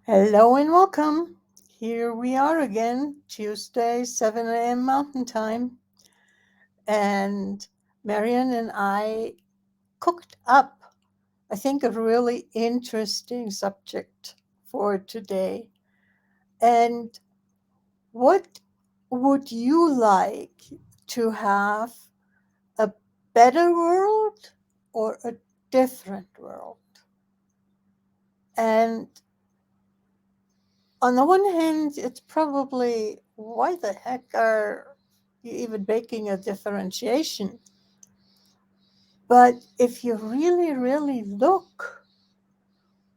Hello and welcome. Here we are again, Tuesday, 7 a.m. Mountain Time. And Marion and I cooked up, I think, a really interesting subject for today. And what would you like to have, a better world or a different world? And on the one hand, it's probably, why the heck are you even making a differentiation? But if you really, really look,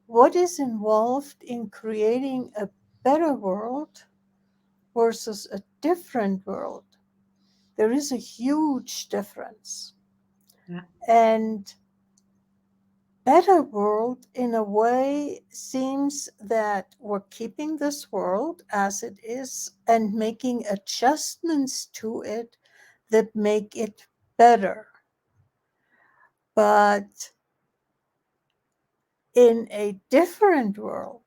what is involved in creating a better world versus a different world? There is a huge difference. Yeah. And better world, in a way, seems that we're keeping this world as it is and making adjustments to it that make it better. But in a different world,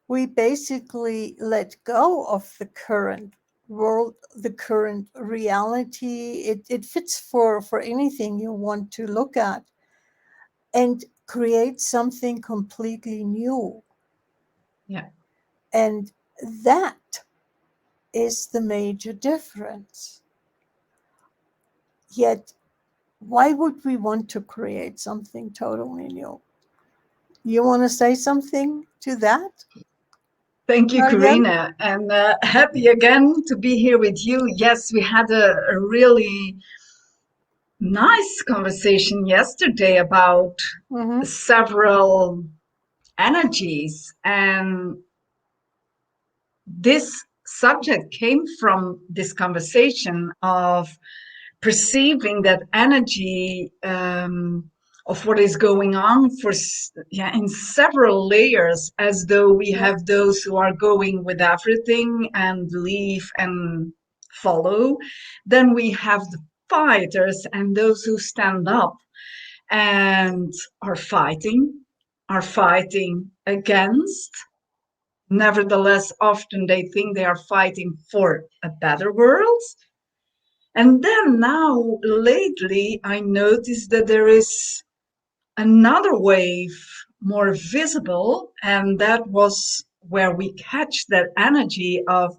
we basically let go of the current world, the current reality. It fits for anything you want to look at, and create something completely new. Yeah. And that is the major difference. Yet, why would we want to create something totally new? You want to say something to that, Thank you, Marianne? Karina, and happy again to be here with you. Yes, we had a really nice conversation yesterday about Mm-hmm. several energies, and this subject came from this conversation of perceiving that energy of what is going on in several layers, as though we Yeah. have those who are going with everything and leave and follow. Then we have the fighters and those who stand up and are fighting against. Nevertheless, often they think they are fighting for a better world. And then now, lately, I noticed that there is another wave more visible, and that was where we catch that energy of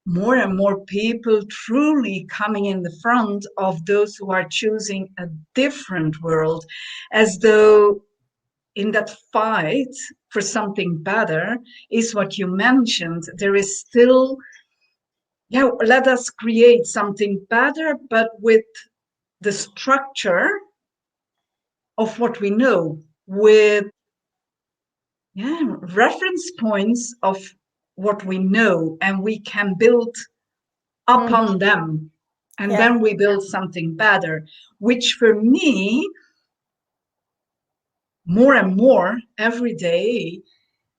more and more people truly coming in the front of those who are choosing a different world, as though in that fight for something better is what you mentioned. There is still, yeah, let us create something better, but with the structure of what we know, with, yeah, reference points of what we know, and we can build Mm-hmm. upon them, and Yeah. then we build something better, which for me, more and more every day,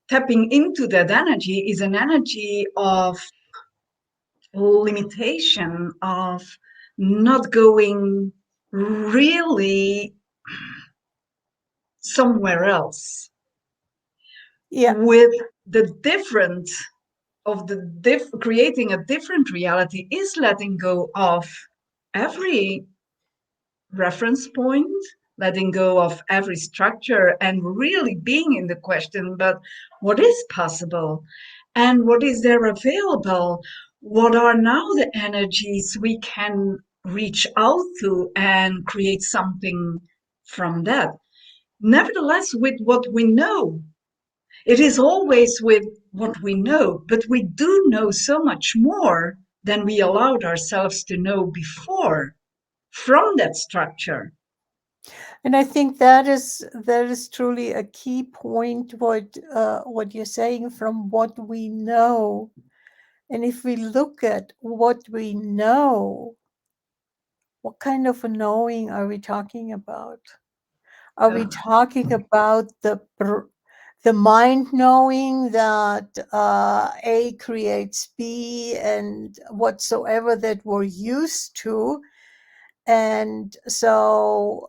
tapping into that energy is an energy of limitation, of not going really somewhere else, Yeah. with the different of the creating a different reality is letting go of every reference point, letting go of every structure, and really being in the question, but what is possible and what is there available? What are now the energies we can reach out to and create something from that? Nevertheless, with what we know, it is always with what we know, but we do know so much more than we allowed ourselves to know before from that structure. And I think that is truly a key point. What you're saying, from what we know, and if we look at what we know, what kind of a knowing are we talking about? Are we Uh, talking about the mind knowing that A creates B and whatsoever that we're used to? And so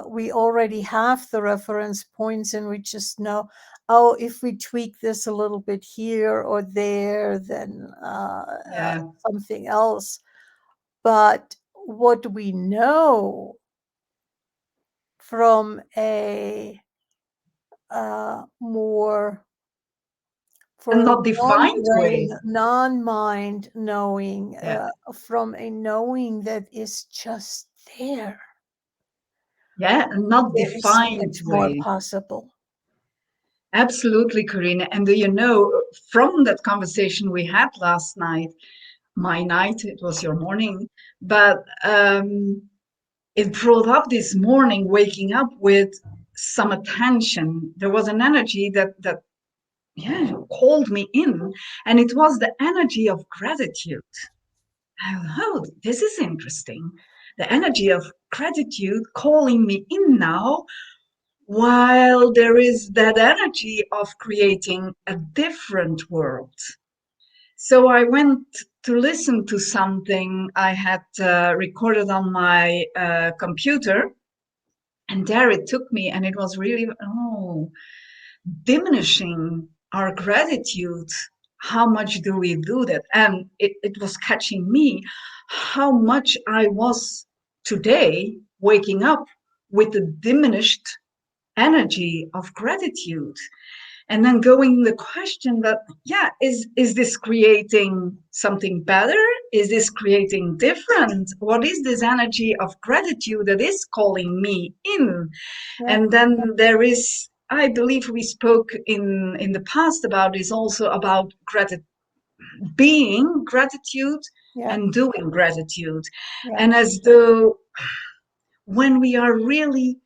we already have the reference points, and we just know, oh, if we tweak this a little bit here or there, then Yeah. something else. But what we know from a more And for a not defined non-brain, way. non-mind knowing, Yeah. from a knowing that is just there, Yeah. And not there is so defined much more way. possible. Absolutely, Karina. And do you know, from that conversation we had last night, my night, it was your morning, but it brought up this morning, waking up with some attention. There was an energy that yeah, called me in, and it was the energy of gratitude. Oh, this is interesting. The energy of gratitude calling me in now, while there is that energy of creating a different world. So I went to listen to something I had recorded on my computer, and there it took me, and it was really, oh, diminishing our gratitude. How much do we do that? And it was catching me how much I was today waking up with the diminished energy of gratitude. And then going the question that, yeah, is this creating something better? Is this creating different? What is this energy of gratitude that is calling me in? Yeah, And then there is, I believe we spoke in the past about this also about being gratitude yeah, and doing gratitude. yeah. And as though when we are really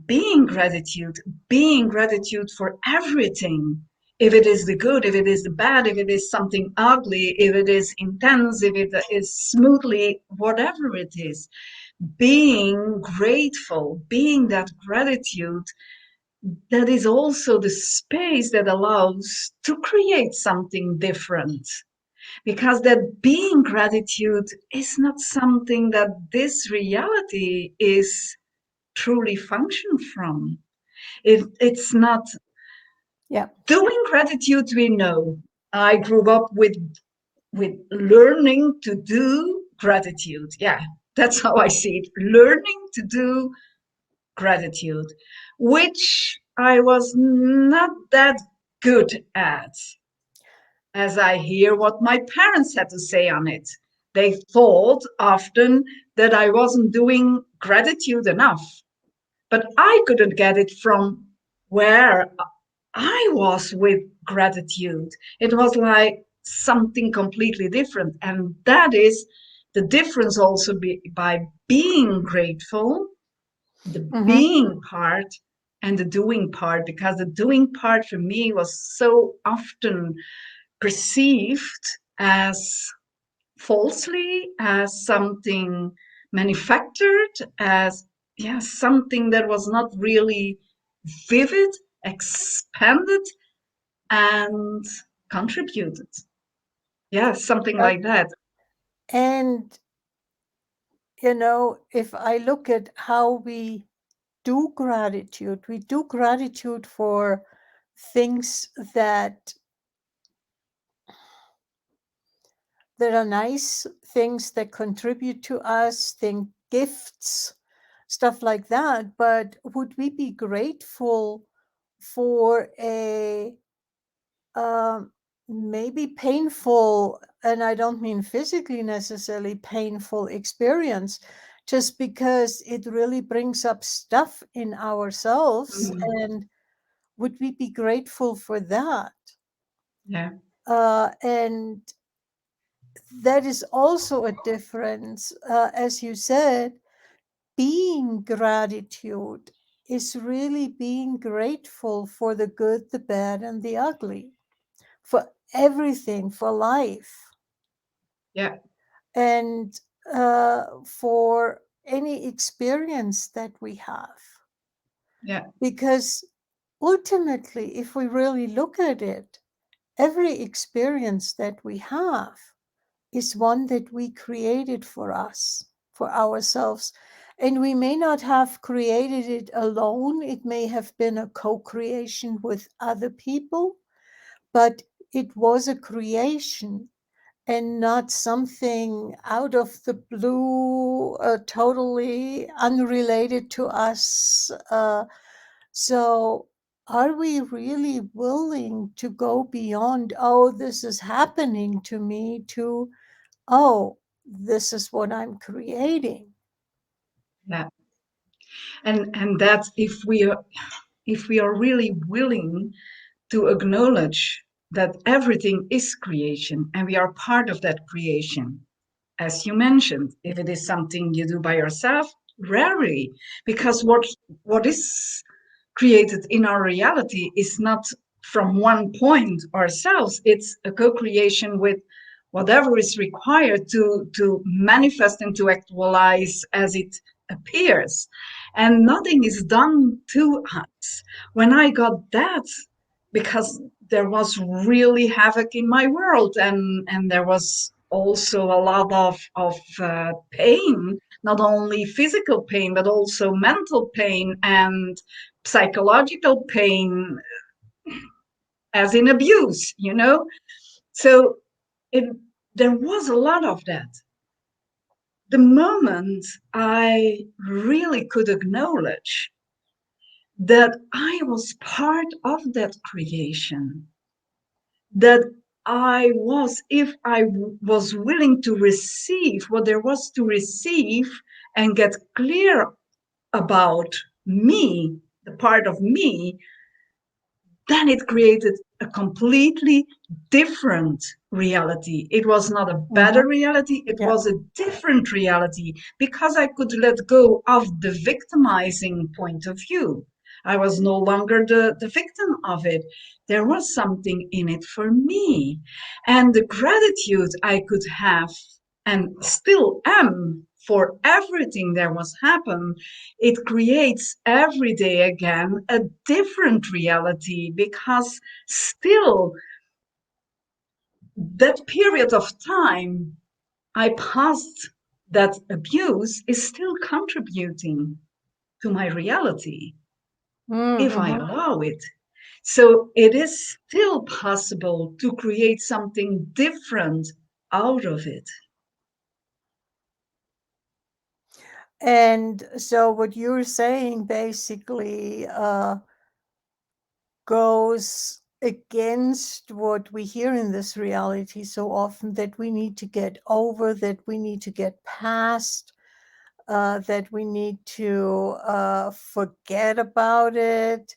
being gratitude for everything, if it is the good, if it is the bad, if it is something ugly, if it is intense, if it is smoothly, whatever it is, being grateful, being that gratitude, that is also the space that allows to create something different. Because that being gratitude is not something that this reality is truly function from. It's not Yeah. doing gratitude. We know. I grew up with learning to do gratitude. Yeah, that's how I see it. Learning to do gratitude, which I was not that good at, as I hear what my parents had to say on it. They thought often that I wasn't doing gratitude enough, but I couldn't get it from where I was with gratitude. It was like something completely different. And that is the difference also by being grateful, the Hmm. being part and the doing part, because the doing part for me was so often perceived as falsely, as something manufactured, as yeah, something that was not really vivid, expanded, and contributed. Yeah, something Right. like that. And, if I look at how we do gratitude for things that are nice, things that contribute to us, gifts, stuff like that. But would we be grateful for a um, maybe painful, and I don't mean physically necessarily painful experience, just because it really brings up stuff in ourselves? Mhm. And would we be grateful for that? Yeah, And that is also a difference. As you said, being gratitude is really being grateful for the good, the bad, and the ugly, for everything, for life, yeah, and for any experience that we have. yeah, Because ultimately, if we really look at it, every experience that we have is one that we created for us, for ourselves. And we may not have created it alone, it may have been a co creation with other people, but it was a creation and not something out of the blue, totally unrelated to us. So, are we really willing to go beyond, oh, this is happening to me, to, oh, this is what I'm creating? Yeah. And that if we are really willing to acknowledge that everything is creation and we are part of that creation, as you mentioned, if it is something you do by yourself, rarely, because what is created in our reality is not from one point ourselves. It's a co-creation with whatever is required to manifest and to actualize as it appears. And nothing is done to us. When I got that, because there was really havoc in my world, and there was also a lot of pain, not only physical pain but also mental pain and psychological pain, as in abuse, you know. So it, there was a lot of that. The moment I really could acknowledge that I was part of that creation, that I was, if I was willing to receive what there was to receive and get clear about me, the part of me, then it created a completely different reality. It was not a better Mm-hmm. reality, it Yeah. was a different reality because I could let go of the victimizing point of view. I was no longer the victim of it. There was something in it for me. And the gratitude I could have and still am for everything that was happened, it creates every day again a different reality because still that period of time I passed that abuse is still contributing to my reality if I Mm-hmm. allow it. So it is still possible to create something different out of it. And so, what you're saying basically goes against what we hear in this reality so often, that we need to get over, that we need to get past, that we need to forget about it,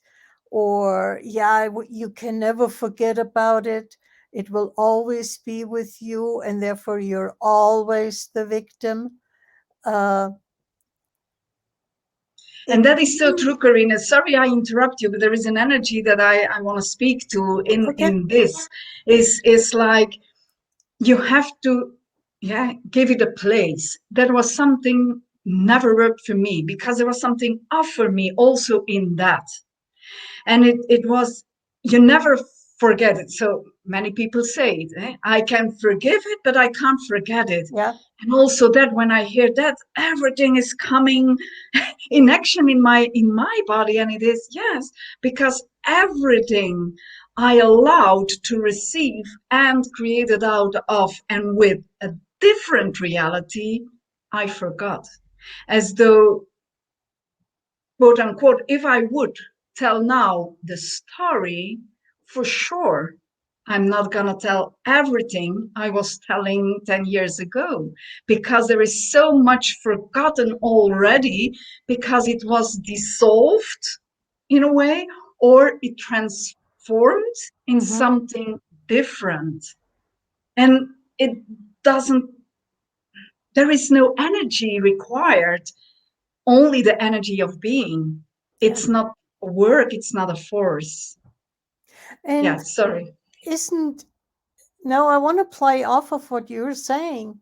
or, yeah, you can never forget about it. It will always be with you, and therefore you're always the victim. Uh, And it that is so really, true, Karina. Sorry I interrupt you, but there is an energy that I want to speak to okay, in this. Is like you have to, yeah, give it a place. That was something never worked for me because there was something off for me also in that. And it was, you never forget it. So many people say it, I can forgive it, but I can't forget it. yeah. And also that when I hear that, everything is coming in action in my body. And it is, yes, because everything I allowed to receive and created out of and with a different reality, I forgot. As though, quote unquote, if I would tell now the story, for sure, I'm not going to tell everything I was telling 10 years ago because there is so much forgotten already because it was dissolved in a way or it transformed in Mm-hmm. something different. And it doesn't, there is no energy required, only the energy of being. Yeah. It's not a work, it's not a force. Yeah, And sorry. isn't, no, I want to play off of what you're saying,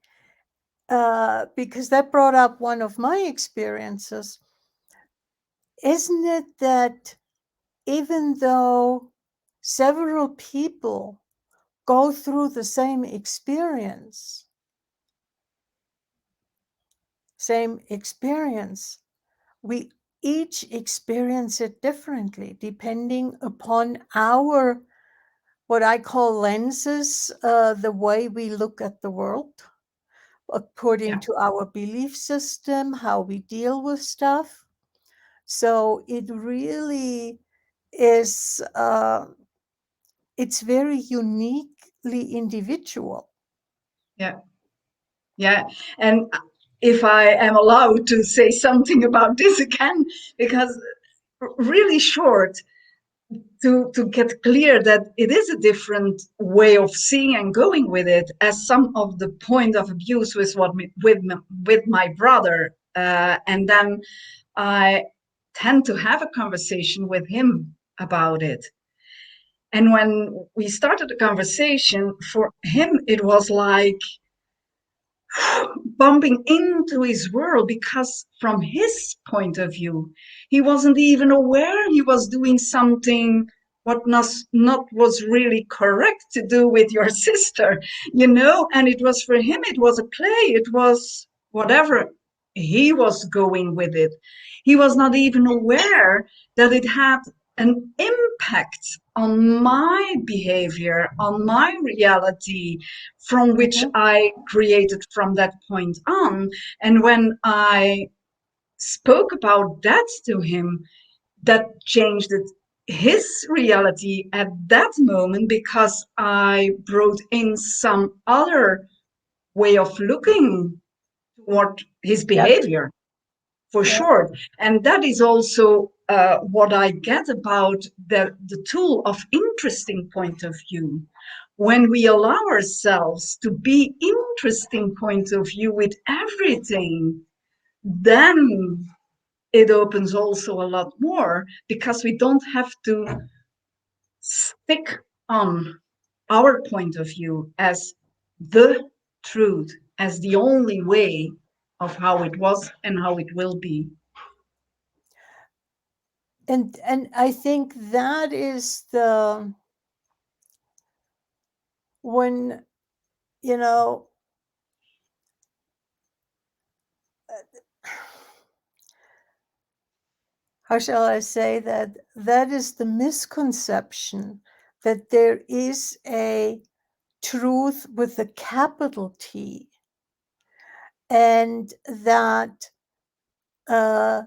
because that brought up one of my experiences. Isn't it that even though several people go through the same experience, same experience. We each experience it differently depending upon our, what I call lenses, the way we look at the world, according Yeah, to our belief system, how we deal with stuff. So it really is, it's very uniquely individual. yeah, yeah. And if I am allowed to say something about this again, because really short, to get clear that it is a different way of seeing and going with it, as some of the point of abuse was with my brother, and then I tend to have a conversation with him about it. And when we started the conversation, for him it was like bumping into his world, because from his point of view he wasn't even aware he was doing something what not was really correct to do with your sister, and it was, for him it was a play, it was whatever he was going with it. He was not even aware that it had an impact on my behavior, on my reality, from which Mhm. I created from that point on. And when I spoke about that to him, that changed his reality at that moment, because I brought in some other way of looking toward his Yep. behavior, for Yep. sure. And that is also what I get about the tool of interesting point of view. When we allow ourselves to be interesting point of view with everything, then it opens also a lot more, because we don't have to stick on our point of view as the truth, as the only way of how it was and how it will be. And I think that is the, when, you know, how shall I say that, that is the misconception that there is a truth with a capital T, and that uh,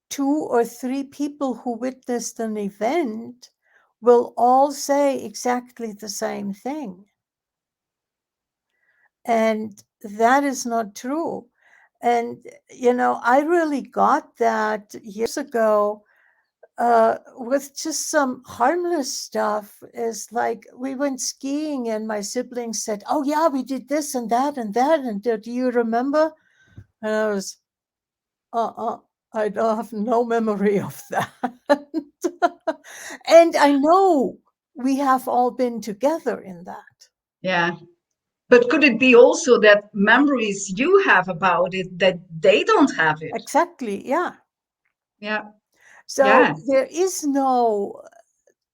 two or three people who witnessed an event will all say exactly the same thing. And that is not true. And, I really got that years ago, with just some harmless stuff. Is like, we went skiing and my siblings said, "Oh yeah, we did this and that and that, and do you remember?" And I was, uh-uh, I don't have no memory of that. And I know we have all been together in that. Yeah. But could it be also that memories you have about it, that they don't have it? Exactly, yeah. Yeah. So Yeah. there is no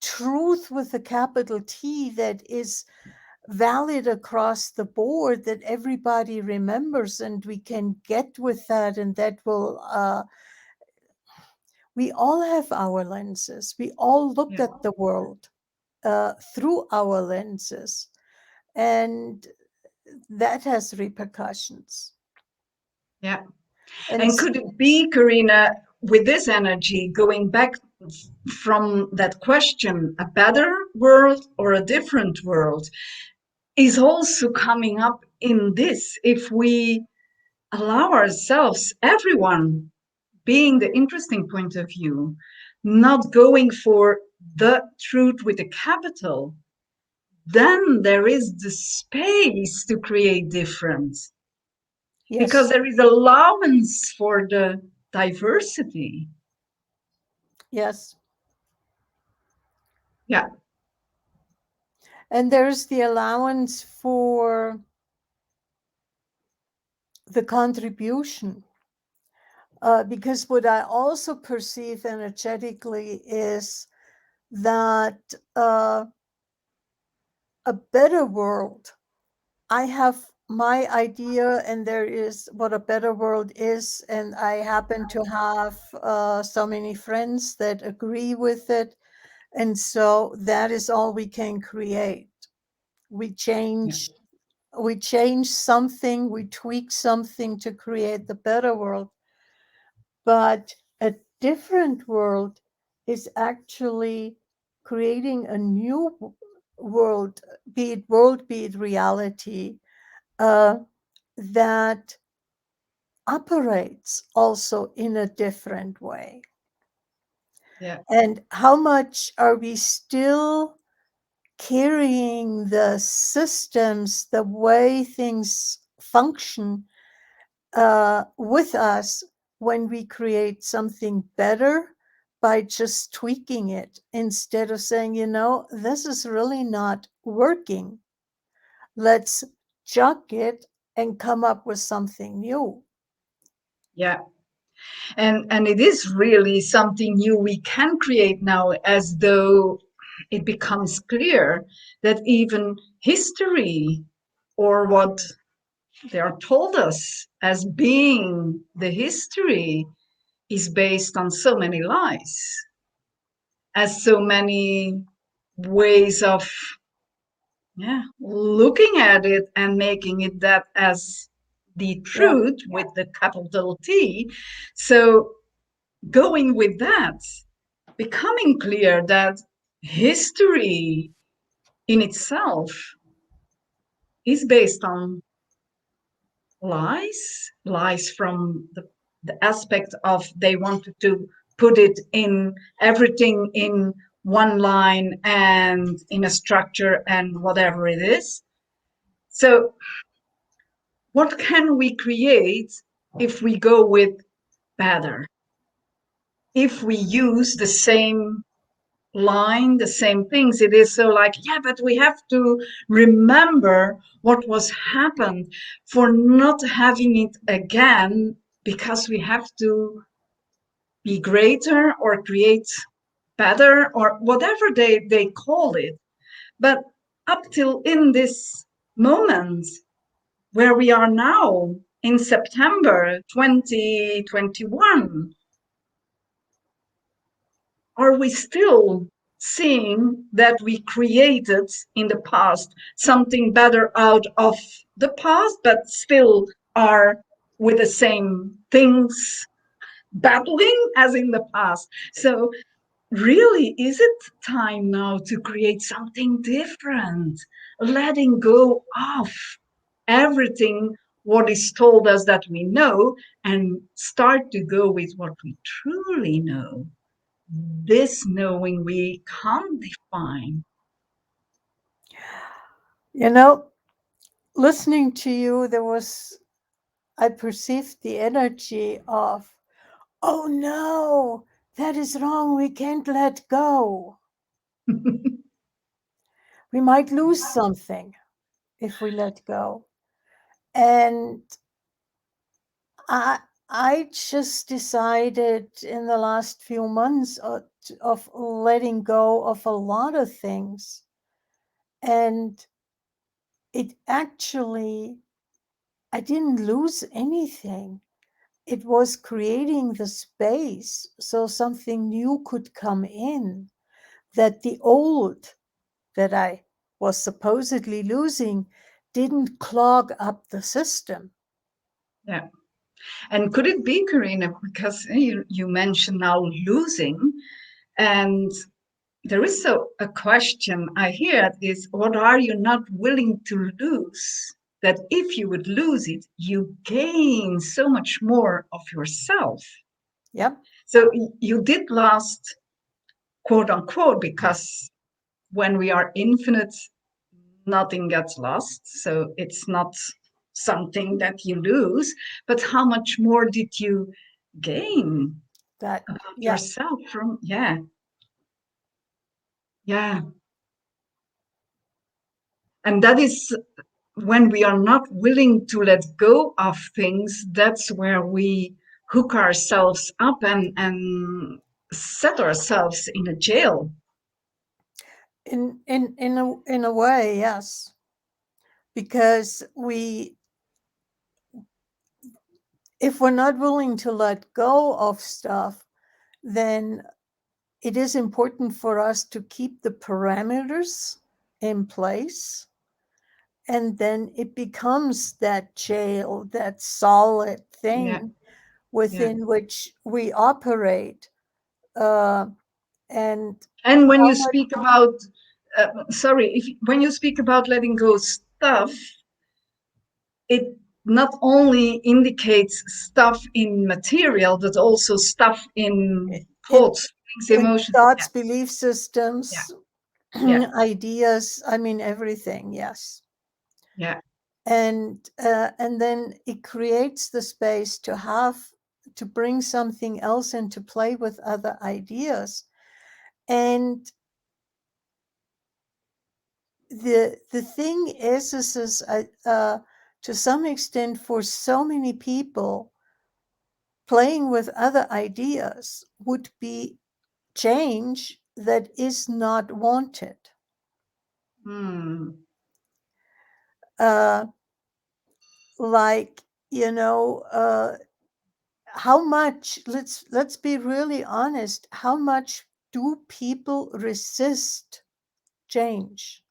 truth with a capital T that is valid across the board, that everybody remembers and we can get with that, and that will, we all have our lenses, we all look Yeah. at the world through our lenses, and that has repercussions. Yeah. And And could it be, Karina, with this energy, going back from that question, a better world or a different world, is also coming up in this? If we allow ourselves, everyone, being the interesting point of view, not going for the truth with a capital, then there is the space to create difference, because yes, there is allowance for the diversity. yes, Yeah, and there's the allowance for the contribution. Because what I also perceive energetically is that a better world, I have my idea, and there is what a better world is, and I happen to have so many friends that agree with it, and so that is all we can create. We Yeah. change, we change something, we tweak something to create the better world, but a different world is actually creating a new world, be it reality, uh, that operates also in a different way. Yeah. And how much are we still carrying the systems, the way things function with us when we create something better by just tweaking it instead of saying, this is really not working. Let's chuck it and come up with something new. Yeah. And it is really something new we can create now, as though it becomes clear that even history, or what they are told us as being the history, is based on so many lies, as so many ways of, yeah, looking at it and making it that as the Yeah. truth with the capital T. So going with that, becoming clear that history in itself is based on lies from the aspect of they wanted to put it in everything in one line and in a structure and whatever it is. So what can we create if we go with better, if we use the same line, the same things? It is so like, yeah, but we have to remember what was happened for not having it again, because we have to be greater or create better or whatever they call it. But up till in this moment where we are now in September 2021, are we still seeing that we created in the past something better out of the past, but still are with the same things battling as in the past? So really, is it time now to create something different, letting go of everything what is told us that we know, and start to go with what we truly know, this knowing we can't define? You know, listening to you, I perceived the energy of, oh no, that is wrong. We can't let go. We might lose something if we let go. And I, I just decided in the last few months of letting go of a lot of things. And it actually, I didn't lose anything. It was creating the space so something new could come in, that the old that I was supposedly losing didn't clog up the system. Yeah. And could it be, Karina, because you mentioned now losing, and there is a question I hear is, what are you not willing to lose? That if you would lose it, you gain so much more of yourself. Yep, So you did last, quote unquote, because when we are infinite, nothing gets lost. So it's not something that you lose, but how much more did you gain that, about yeah. yourself from, yeah, yeah. And that is when we are not willing to let go of things, that's where we hook ourselves up and set ourselves in a jail. In a way, yes. because if we're not willing to let go of stuff, then it is important for us to keep the parameters in place. And then it becomes that jail, that solid Yeah. thing Yeah. within which we operate. Uh, and And when how you much, speak about, sorry, when you speak about letting go stuff, it not only indicates stuff in material, but also stuff in in, thoughts, feelings, in emotions. thoughts, Yeah. belief Yeah. systems, Yeah. ideas, I mean, everything, yes. Yeah. And then it creates the space to bring something else into play with other ideas. And the thing is to some extent, for so many people, playing with other ideas would be change that is not wanted. Hmm. uh, like, you know, how much, let's be really honest, how much do people resist change?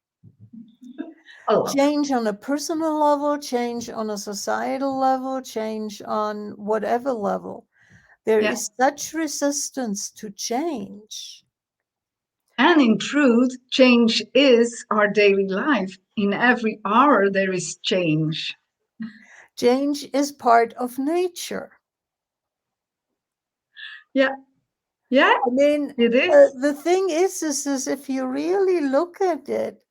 A lot. Change on a personal level, change on a societal level, change on whatever level. There Yeah. is such resistance to change. And in truth, change is our daily life. In every hour, there is change. Change is part of nature. Yeah. Yeah. I mean, It is. the thing is if you really look at it,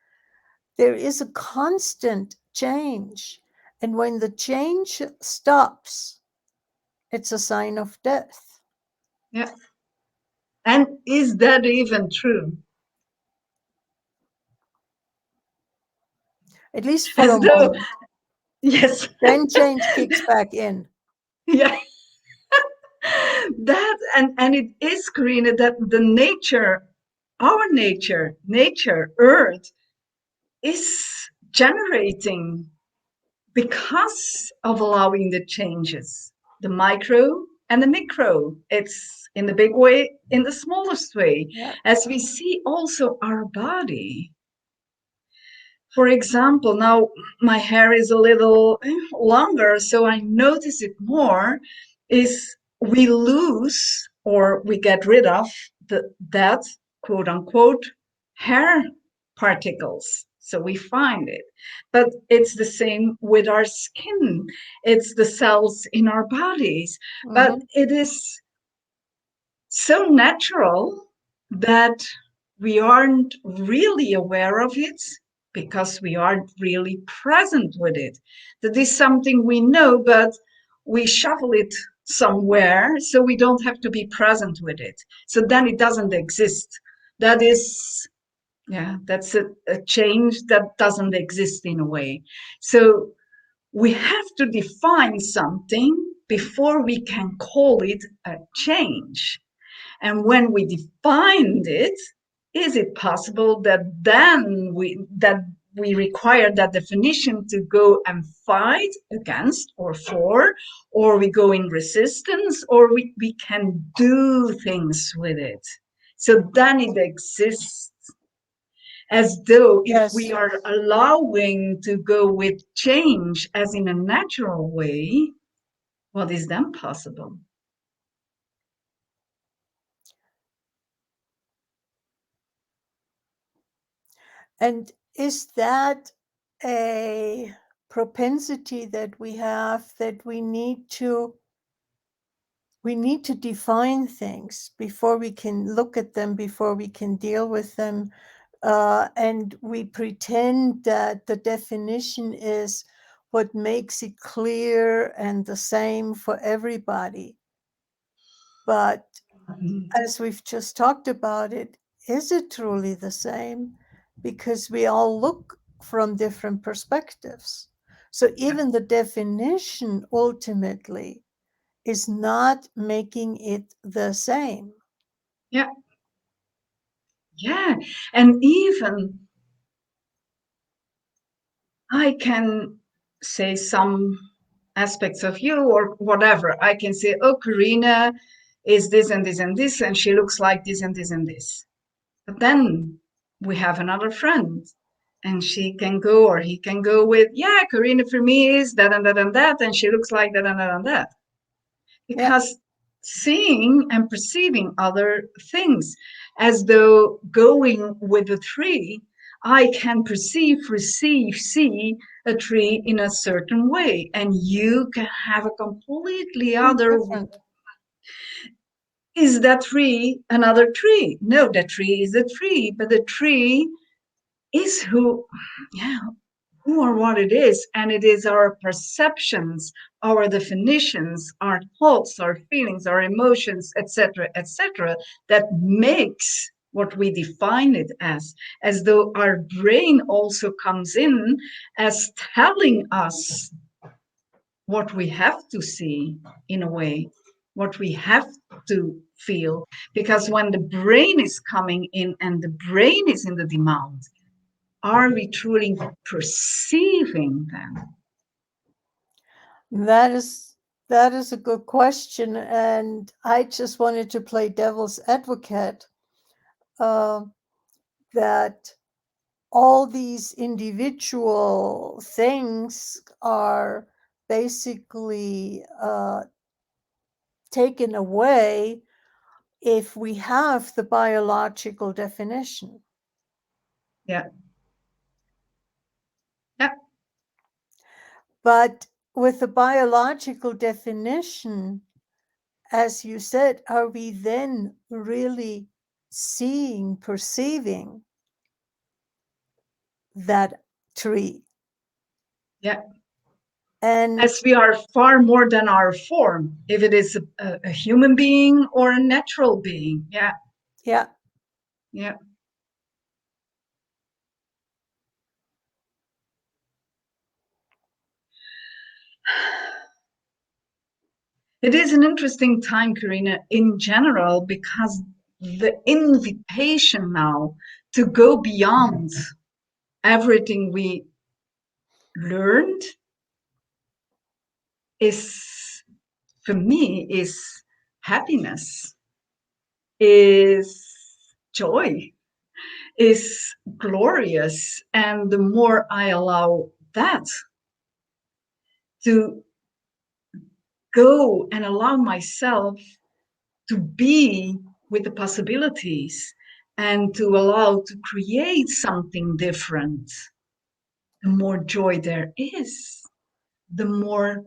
there is a constant change. And when the change stops, it's a sign of death, Yeah. And is that even true? at least for As a though, moment. yes. Then change kicks back in. Yeah. That and it is, Karina, that the nature, our nature, Earth, is generating because of allowing the changes, the micro and the micro. It's in the big way, in the smallest way, Yeah. as we see also our body. For example, now my hair is a little longer, so I notice it more, is we lose or we get rid of that quote unquote hair particles. So we find it. But it's the same with our skin. It's the cells in our bodies. But Hmm. it is so natural that we aren't really aware of it because we aren't really present with it. That is something we know, but we shuffle it somewhere so we don't have to be present with it. So then it doesn't exist. That is, yeah, that's a change that doesn't exist in a way. So we have to define something before we can call it a change. And when we defined it, is it possible that then we require that definition to go and fight against or for, or we go in resistance, or we can do things with it. So then it exists, as though if we Yes. are allowing to go with change as in a natural way, what is then possible? And is that a propensity that we have, that we need to define things before we can look at them, before we can deal with them, and we pretend that the definition is what makes it clear and the same for everybody. But as we've just talked about it, is it truly the same? Because we all look from different perspectives. So even the definition ultimately is not making it the same. Yeah, yeah. And even I can say some aspects of you or whatever. I can say, oh, Karina is this and this and this, and she looks like this and this and this. But then we have another friend, and she can go or he can go with, yeah, Karina for me is that and that and that, and she looks like that and that and that. Yeah. Because seeing and perceiving other things, as though going with a tree, I can perceive, receive, see a tree in a certain way, and you can have a completely other. Different. Is that tree another tree? No, that tree is a tree, but the tree is who, yeah, who or what it is, and it is our perceptions, our definitions, our thoughts, our feelings, our emotions, etc., etc., that makes what we define it as though our brain also comes in as telling us what we have to see in a way, what we have to feel. Because when the brain is coming in and the brain is in the demand, are we truly perceiving them? That is that is a good question, and I just wanted to play devil's advocate. Uh, that all these individual things are basically taken away if we have the biological definition. Yeah, yeah, But with the biological definition, as you said, are we then really seeing, perceiving that tree? yeah. And As we are far more than our form, if it is a human being or a natural being. Yeah, yeah, yeah. It is an interesting time, Karina, in general, because the invitation now to go beyond everything we learned is, for me, is happiness, is joy, is glorious. And the more I allow that to go and allow myself to be with the possibilities and to allow to create something different, the more joy there is, the more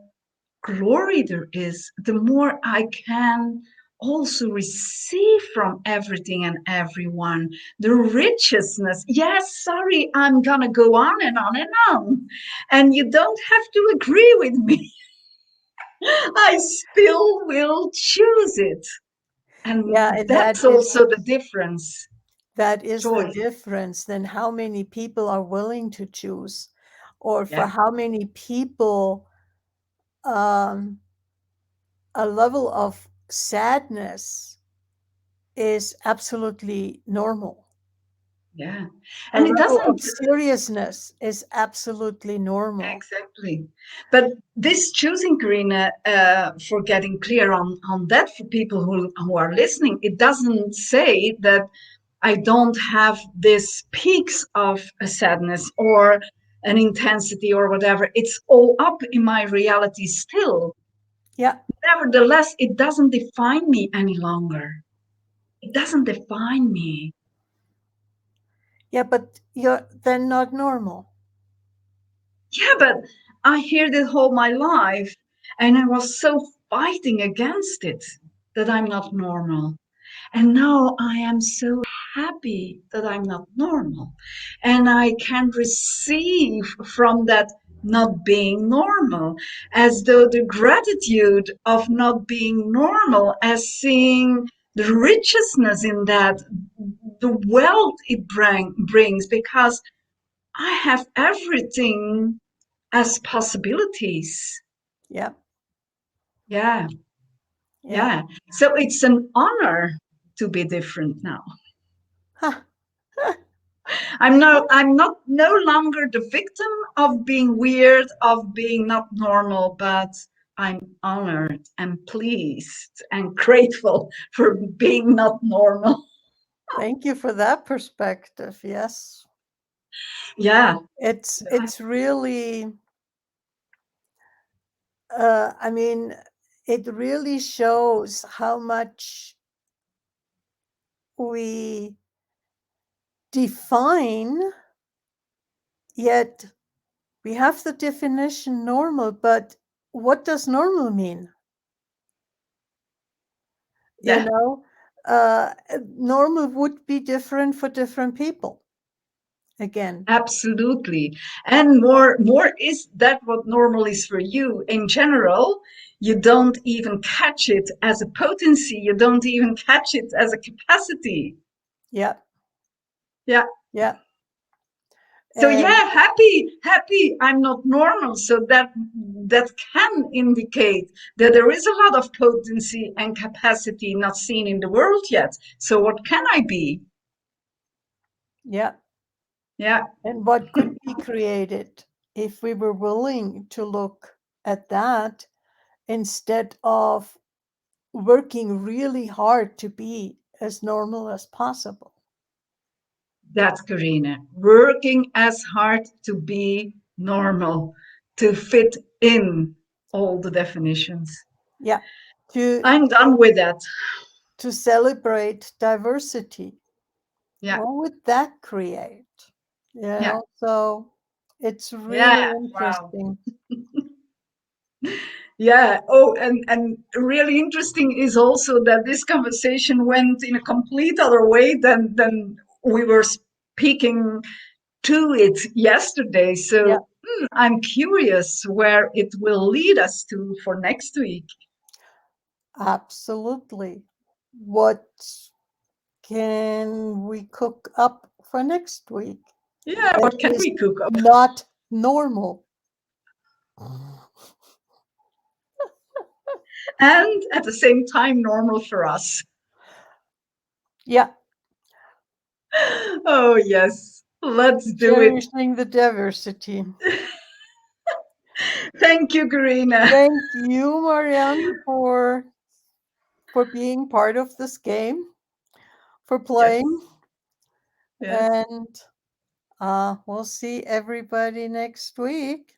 glory there is, the more I can also receive from everything and everyone. The richness. Yes, sorry, I'm gonna go on and on and on. And you don't have to agree with me. I still will choose it. And yeah, that's also the difference. that is the Joy. difference. Then how many people are willing to choose, or for Yeah, how many people um, a level of sadness is absolutely normal. yeah. A And it level of doesn't. seriousness is absolutely normal. Exactly. But this choosing, Karina, for getting clear on that for people who are listening, it doesn't say that I don't have this peaks of a sadness or an intensity or whatever. It's all up in my reality still. Yeah, Nevertheless, it doesn't define me any longer. It doesn't define me. yeah, but you're then not normal. Yeah, but I heard it all my life, and I was so fighting against it that I'm not normal. And now I am so happy that I'm not normal. And I can receive from that not being normal, as though the gratitude of not being normal, as seeing the richness in that, the wealth it brings, because I have everything as possibilities. Yeah, Yeah, yeah. yeah. So it's an honor to be different now. Huh. I'm not no longer the victim of being weird, of being not normal, but I'm honored and pleased and grateful for being not normal. Thank you for that perspective. Yes. Yeah, It's really I mean, it really shows how much we define, yet we have the definition normal, but what does normal mean? You yeah, know, normal would be different for different people. Again, absolutely. And more is that what normal is for you in general. You don't even catch it as a potency. You don't even catch it as a capacity. yeah, Yeah. yeah, So and yeah, happy I'm not normal. So that can indicate that there is a lot of potency and capacity not seen in the world yet. So what can I be? yeah, Yeah, and what could be created if we were willing to look at that instead of working really hard to be as normal as possible. that's Karina. Working as hard to be normal, to fit in all the definitions. Yeah, to I'm done with that. to celebrate diversity. Yeah, What would that create? yeah, So it's yeah. really Wow. interesting. Yeah. Oh, and really interesting is also that this conversation went in a complete other way than we were speaking to it yesterday. Yeah, So I'm curious where it will lead us to for next week. absolutely. What can we cook up for next week Yeah. that What can is we cook up? not normal? And at the same time, normal for us. Yeah, Oh yes. Let's do it. cherishing the diversity. Thank you, Karina. Thank you, Marianne, for being part of this game, for playing, Yes. Yes. and we'll see everybody next week.